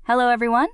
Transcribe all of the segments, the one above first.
Hello everyone,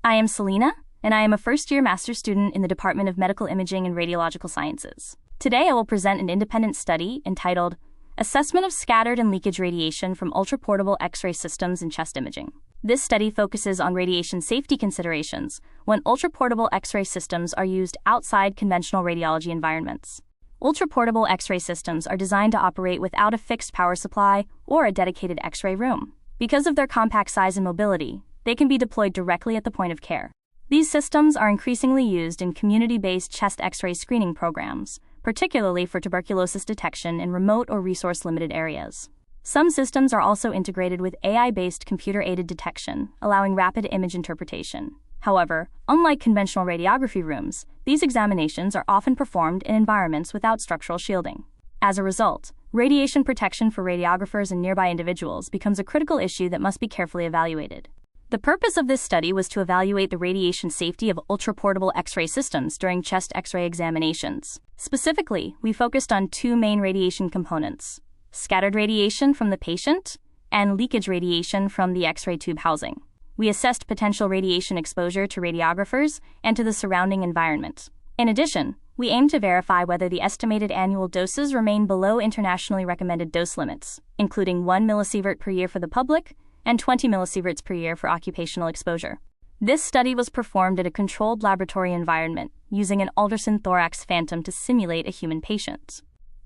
I am Selena, and I am a first-year master's student in the Department of Medical Imaging and Radiological Sciences. Today I will present an independent study entitled Assessment of Scattered and Leakage Radiation from Ultraportable X-ray Systems in Chest Imaging. This study focuses on radiation safety considerations when ultraportable X-ray systems are used outside conventional radiology environments. Ultraportable X-ray systems are designed to operate without a fixed power supply or a dedicated X-ray room. Because of their compact size and mobility, they can be deployed directly at the point of care. These systems are increasingly used in community-based chest X-ray screening programs, particularly for tuberculosis detection in remote or resource-limited areas. Some systems are also integrated with AI-based computer-aided detection, allowing rapid image interpretation. However, unlike conventional radiography rooms, these examinations are often performed in environments without structural shielding. As a result, radiation protection for radiographers and nearby individuals becomes a critical issue that must be carefully evaluated. The purpose of this study was to evaluate the radiation safety of ultraportable X-ray systems during chest X-ray examinations. Specifically, we focused on two main radiation components: scattered radiation from the patient and leakage radiation from the X-ray tube housing. We assessed potential radiation exposure to radiographers and to the surrounding environment. In addition, we aimed to verify whether the estimated annual doses remain below internationally recommended dose limits, including 1 millisievert per year for the public and 20 millisieverts per year for occupational exposure. This study was performed in a controlled laboratory environment using an ultrasound thorax phantom to simulate a human patient.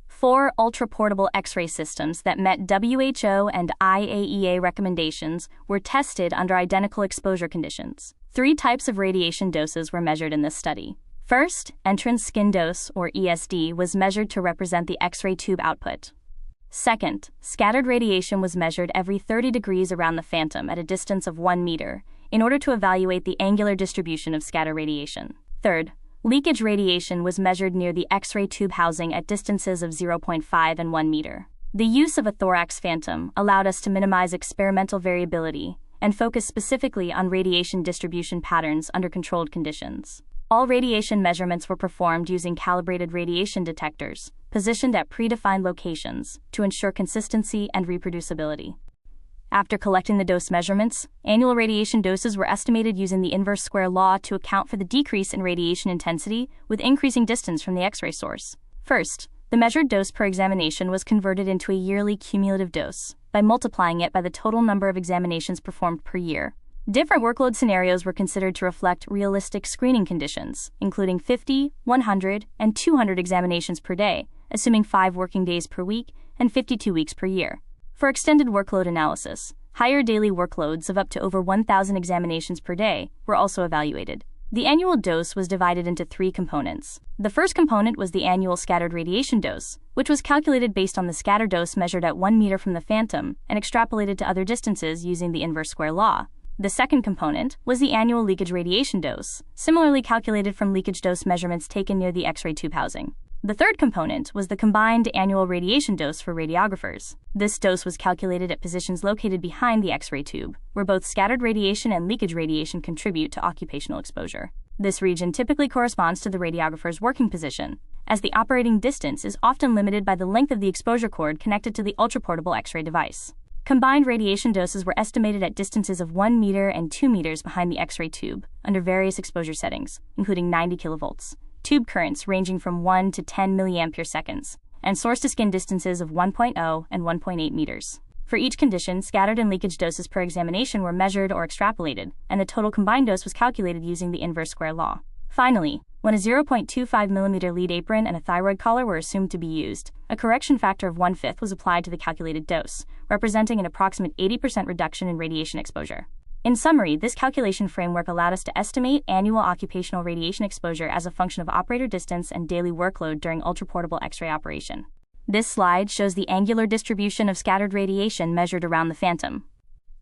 4 ultraportable X-ray systems that met WHO and IAEA recommendations were tested under identical exposure conditions. 3 types of radiation doses were measured in this study. First, entrance skin dose, or ESD, was measured to represent the X-ray tube output. Second, scattered radiation was measured every 30 degrees around the phantom at a distance of 1 meter in order to evaluate the angular distribution of scatter radiation. Third, leakage radiation was measured near the X-ray tube housing at distances of 0.5 and 1 meter. The use of a thorax phantom allowed us to minimize experimental variability and focus specifically on radiation distribution patterns under controlled conditions. All radiation measurements were performed using calibrated radiation detectors, positioned at predefined locations to ensure consistency and reproducibility. After collecting the dose measurements, annual radiation doses were estimated using the inverse square law to account for the decrease in radiation intensity with increasing distance from the X-ray source. First, the measured dose per examination was converted into a yearly cumulative dose by multiplying it by the total number of examinations performed per year. Different workload scenarios were considered to reflect realistic screening conditions, including 50, 100, and 200 examinations per day, assuming 5 working days per week and 52 weeks per year. For extended workload analysis, higher daily workloads of up to over 1,000 examinations per day were also evaluated. The annual dose was divided into 3 components. The first component was the annual scattered radiation dose, which was calculated based on the scatter dose measured at 1 meter from the phantom and extrapolated to other distances using the inverse square law. The second component was the annual leakage radiation dose, similarly calculated from leakage dose measurements taken near the X-ray tube housing. The third component was the combined annual radiation dose for radiographers. This dose was calculated at positions located behind the X-ray tube, where both scattered radiation and leakage radiation contribute to occupational exposure. This region typically corresponds to the radiographer's working position, as the operating distance is often limited by the length of the exposure cord connected to the ultraportable X-ray device. Combined radiation doses were estimated at distances of 1 meter and 2 meters behind the X-ray tube under various exposure settings, including 90 kilovolts, tube currents ranging from 1 to 10 milliampere seconds, and source-to-skin distances of 1.0 and 1.8 meters. For each condition, scattered and leakage doses per examination were measured or extrapolated, and the total combined dose was calculated using the inverse square law. Finally, when a 0.25 millimeter lead apron and a thyroid collar were assumed to be used, a correction factor of 1/5 was applied to the calculated dose, representing an approximate 80% reduction in radiation exposure. In summary, this calculation framework allowed us to estimate annual occupational radiation exposure as a function of operator distance and daily workload during ultraportable X-ray operation. This slide shows the angular distribution of scattered radiation measured around the phantom.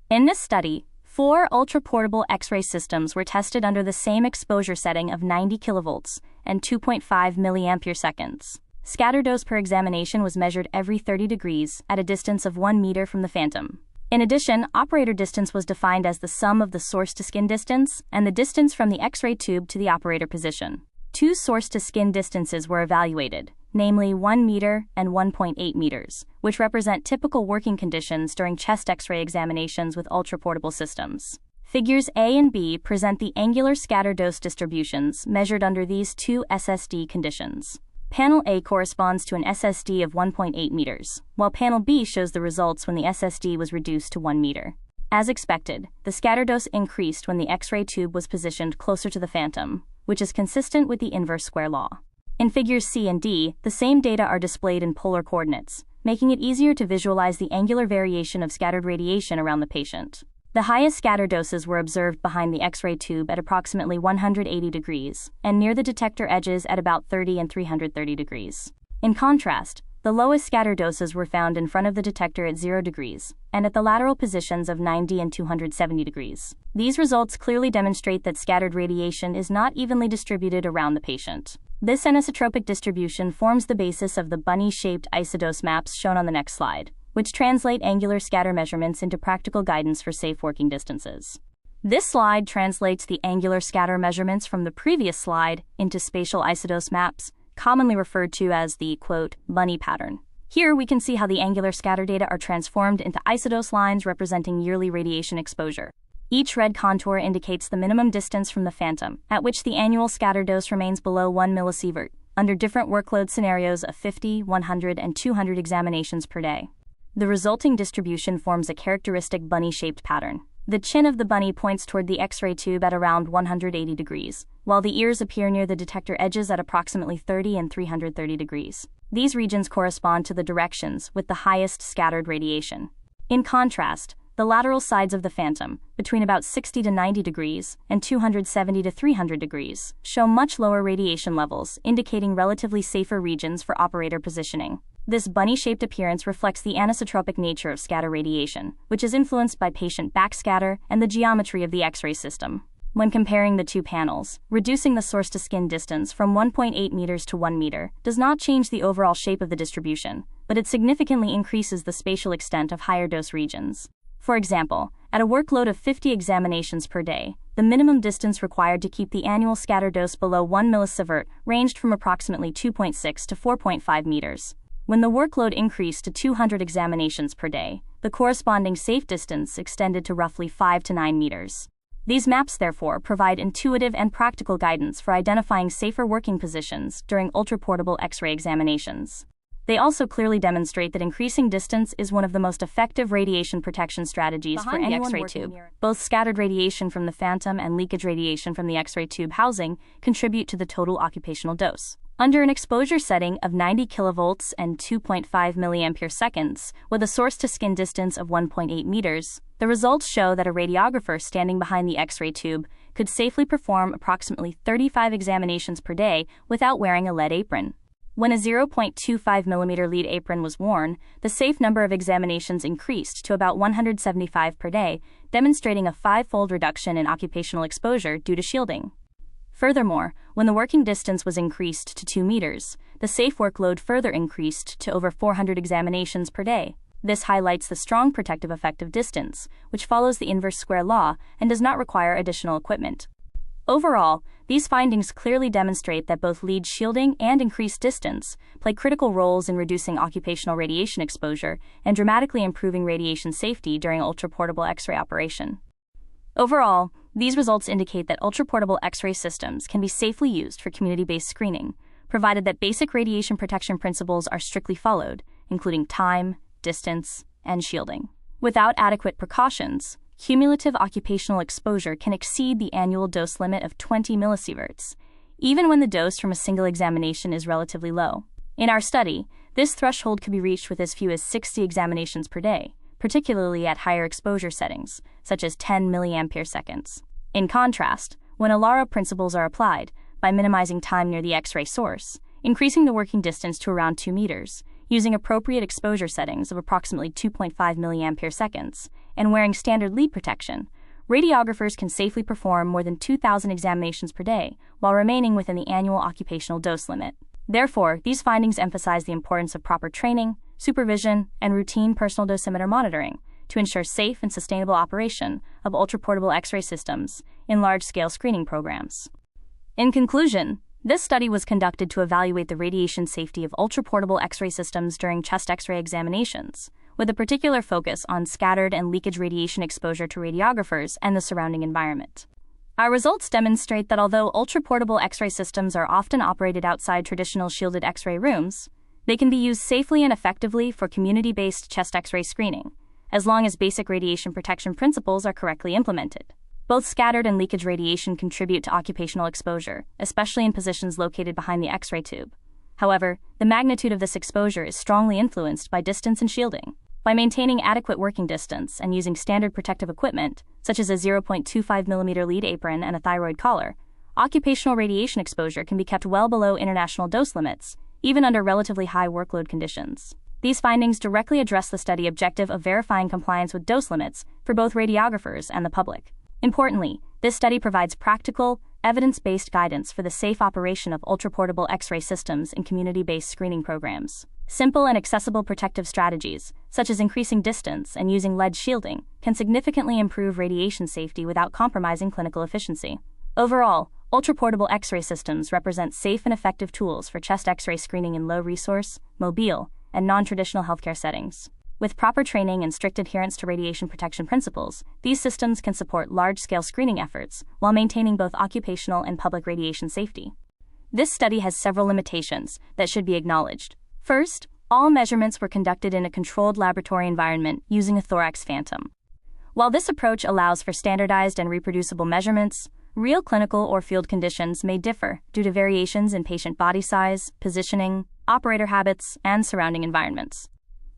In this study, 4 ultraportable X-ray systems were tested under the same exposure setting of 90 kilovolts and 2.5 milliampere seconds. Scatter dose per examination was measured every 30 degrees at a distance of 1 meter from the phantom. In addition, operator distance was defined as the sum of the source-to-skin distance and the distance from the X-ray tube to the operator position. 2 source-to-skin distances were evaluated, namely 1 meter and 1.8 meters, which represent typical working conditions during chest X-ray examinations with ultraportable systems. Figures A and B present the angular scatter dose distributions measured under these two SSD conditions. Panel A corresponds to an SSD of 1.8 meters, while Panel B shows the results when the SSD was reduced to 1 meter. As expected, the scatter dose increased when the X-ray tube was positioned closer to the phantom, which is consistent with the inverse square law. In figures C and D, the same data are displayed in polar coordinates, making it easier to visualize the angular variation of scattered radiation around the patient. The highest scatter doses were observed behind the X-ray tube at approximately 180 degrees, and near the detector edges at about 30 and 330 degrees. In contrast, the lowest scatter doses were found in front of the detector at 0 degrees, and at the lateral positions of 90 and 270 degrees. These results clearly demonstrate that scattered radiation is not evenly distributed around the patient. This anisotropic distribution forms the basis of the bunny-shaped isodose maps shown on the next slide, which translate angular scatter measurements into practical guidance for safe working distances. This slide translates the angular scatter measurements from the previous slide into spatial isodose maps, commonly referred to as the, quote, bunny pattern. Here we can see how the angular scatter data are transformed into isodose lines representing yearly radiation exposure. Each red contour indicates the minimum distance from the phantom, at which the annual scatter dose remains below 1 millisievert, under different workload scenarios of 50, 100, and 200 examinations per day. The resulting distribution forms a characteristic bunny-shaped pattern. The chin of the bunny points toward the X-ray tube at around 180 degrees, while the ears appear near the detector edges at approximately 30 and 330 degrees. These regions correspond to the directions with the highest scattered radiation. In contrast, the lateral sides of the phantom, between about 60 to 90 degrees and 270 to 300 degrees, show much lower radiation levels, indicating relatively safer regions for operator positioning. This bunny-shaped appearance reflects the anisotropic nature of scatter radiation, which is influenced by patient backscatter and the geometry of the X-ray system. When comparing the two panels, reducing the source-to-skin distance from 1.8 meters to 1 meter does not change the overall shape of the distribution, but it significantly increases the spatial extent of higher-dose regions. For example, at a workload of 50 examinations per day, the minimum distance required to keep the annual scatter dose below 1 millisievert ranged from approximately 2.6 to 4.5 meters. When the workload increased to 200 examinations per day, the corresponding safe distance extended to roughly 5 to 9 meters. These maps, therefore, provide intuitive and practical guidance for identifying safer working positions during ultraportable X-ray examinations. They also clearly demonstrate that increasing distance is one of the most effective radiation protection strategies for any X-ray tube. Both scattered radiation from the phantom and leakage radiation from the X-ray tube housing contribute to the total occupational dose. Under an exposure setting of 90 kilovolts and 2.5 milliampere seconds, with a source-to-skin distance of 1.8 meters, the results show that a radiographer standing behind the X-ray tube could safely perform approximately 35 examinations per day without wearing a lead apron. When a 0.25 millimeter lead apron was worn, the safe number of examinations increased to about 175 per day, demonstrating a 5-fold reduction in occupational exposure due to shielding. Furthermore, when the working distance was increased to 2 meters, the safe workload further increased to over 400 examinations per day. This highlights the strong protective effect of distance, which follows the inverse square law and does not require additional equipment. Overall, these findings clearly demonstrate that both lead shielding and increased distance play critical roles in reducing occupational radiation exposure and dramatically improving radiation safety during ultraportable X-ray operation. Overall, these results indicate that ultraportable X-ray systems can be safely used for community-based screening, provided that basic radiation protection principles are strictly followed, including time, distance, and shielding. Without adequate precautions, cumulative occupational exposure can exceed the annual dose limit of 20 millisieverts, even when the dose from a single examination is relatively low. In our study, this threshold could be reached with as few as 60 examinations per day, particularly at higher exposure settings, such as 10 milliampere seconds. In contrast, when ALARA principles are applied, by minimizing time near the X-ray source, increasing the working distance to around 2 meters, using appropriate exposure settings of approximately 2.5 milliampere seconds, and wearing standard lead protection, radiographers can safely perform more than 2,000 examinations per day while remaining within the annual occupational dose limit. Therefore, these findings emphasize the importance of proper training, supervision, and routine personal dosimeter monitoring to ensure safe and sustainable operation of ultraportable X-ray systems in large-scale screening programs. In conclusion, this study was conducted to evaluate the radiation safety of ultraportable X-ray systems during chest X-ray examinations, with a particular focus on scattered and leakage radiation exposure to radiographers and the surrounding environment. Our results demonstrate that although ultraportable X-ray systems are often operated outside traditional shielded X-ray rooms, they can be used safely and effectively for community-based chest X-ray screening, as long as basic radiation protection principles are correctly implemented. Both scattered and leakage radiation contribute to occupational exposure, especially in positions located behind the X-ray tube. However, the magnitude of this exposure is strongly influenced by distance and shielding. By maintaining adequate working distance and using standard protective equipment, such as a 0.25 mm lead apron and a thyroid collar, occupational radiation exposure can be kept well below international dose limits, even under relatively high workload conditions. These findings directly address the study objective of verifying compliance with dose limits for both radiographers and the public. Importantly, this study provides practical, evidence-based guidance for the safe operation of ultraportable X-ray systems in community-based screening programs. Simple and accessible protective strategies, such as increasing distance and using lead shielding, can significantly improve radiation safety without compromising clinical efficiency. Overall, ultraportable X-ray systems represent safe and effective tools for chest X-ray screening in low-resource, mobile, and non-traditional healthcare settings. With proper training and strict adherence to radiation protection principles, these systems can support large-scale screening efforts while maintaining both occupational and public radiation safety. This study has several limitations that should be acknowledged. First, all measurements were conducted in a controlled laboratory environment using a thorax phantom. While this approach allows for standardized and reproducible measurements, real clinical or field conditions may differ due to variations in patient body size, positioning, operator habits, and surrounding environments.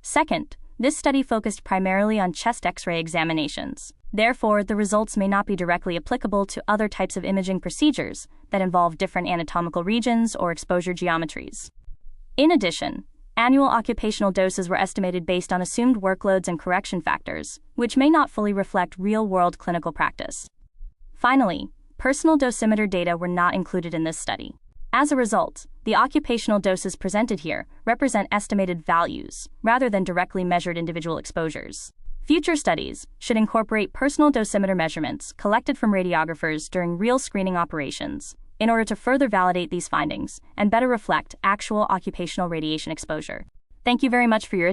Second, this study focused primarily on chest X-ray examinations. Therefore, the results may not be directly applicable to other types of imaging procedures that involve different anatomical regions or exposure geometries. In addition, annual occupational doses were estimated based on assumed workloads and correction factors, which may not fully reflect real-world clinical practice. Finally, personal dosimeter data were not included in this study. As a result, the occupational doses presented here represent estimated values rather than directly measured individual exposures. Future studies should incorporate personal dosimeter measurements collected from radiographers during real screening operations in order to further validate these findings and better reflect actual occupational radiation exposure. Thank you very much for your